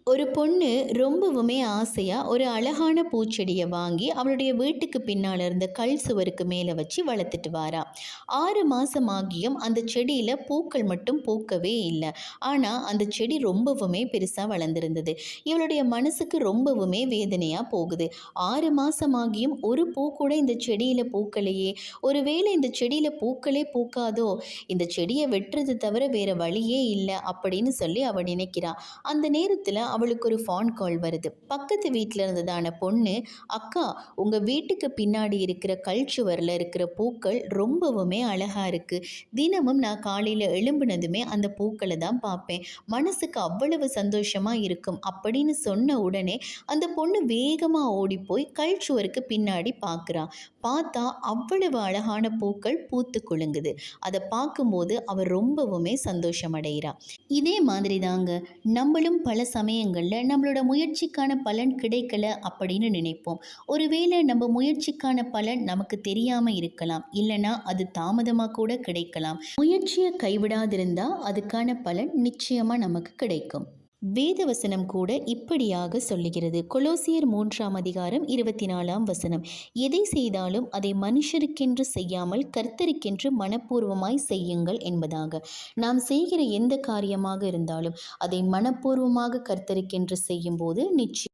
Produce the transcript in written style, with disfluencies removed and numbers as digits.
ஒரு பொண்ணு ரொம்பவுமே ஆசையாக ஒரு அழகான பூச்செடியை வாங்கி அவளுடைய வீட்டுக்கு பின்னால் இருந்த கல் சுவருக்கு மேலே வச்சு வளர்த்துட்டு வாரா. 6 மாதம் ஆகியும் அந்த செடியில் பூக்கள் மட்டும் பூக்கவே இல்லை. ஆனால் அந்த செடி ரொம்பவுமே பெருசாக வளர்ந்துருந்தது. இவளுடைய மனசுக்கு ரொம்பவுமே வேதனையாக போகுது. 6 மாதம் ஆகியும் ஒரு பூ கூட இந்த செடியில் பூக்களையே. ஒருவேளை இந்த செடியில் பூக்களே பூக்காதோ, இந்த செடியை வெட்டுறது தவிர வேற வழியே இல்லை அப்படின்னு சொல்லி அவள் நினைக்கிறா. அந்த நேரத்தில் அவளுக்கு ஒரு ஃபோன் கால் வருது. பக்கத்து வீட்டில் இருந்ததான பொண்ணு, அக்கா, உங்கள் வீட்டுக்கு பின்னாடி இருக்கிற கல்ச்சுவரில் இருக்கிற பூக்கள் ரொம்பவுமே அழகாக இருக்குது. தினமும் நான் காலையில் எழும்புனதுமே அந்த பூக்களை தான் பார்ப்பேன். மனசுக்கு அவ்வளவு சந்தோஷமாக இருக்கும் அப்படின்னு சொன்ன உடனே அந்த பொண்ணு வேகமாக ஓடி போய் கல்ச்சுவருக்கு பின்னாடி பார்க்குறா. பார்த்தா அவ்வளவு அழகான பூக்கள் பூத்து குலுங்குது. அதை பார்க்கும்போது அவள் ரொம்பவுமே சந்தோஷமடைகிறா. இதே மாதிரி தாங்க நம்மளும் பல சமயங்களில் நம்மளோட முயற்சிக்கான பலன் கிடைக்கல அப்படின்னு நினைப்போம். ஒருவேளை நம்ம முயற்சிக்கான பலன் நமக்கு தெரியாமல் இருக்கலாம், இல்லைனா அது தாமதமாக கூட கிடைக்கலாம். முயற்சியை கைவிடாதிருந்தா அதுக்கான பலன் நிச்சயமாக நமக்கு கிடைக்கும். வேதவசனம் கூட இப்படியாக சொல்லுகிறது. கொலோசியர் 3 அதிகாரம் 24 எதை செய்தாலும் அதை மனுஷருக்கென்று செய்யாமல் கர்த்தருக்கென்று மனப்பூர்வமாய் செய்யுங்கள் என்பதாக. நாம் செய்கிற எந்த காரியமாக இருந்தாலும் அதை மனப்பூர்வமாக கர்த்தருக்கென்று செய்யும் போது நிச்சயம்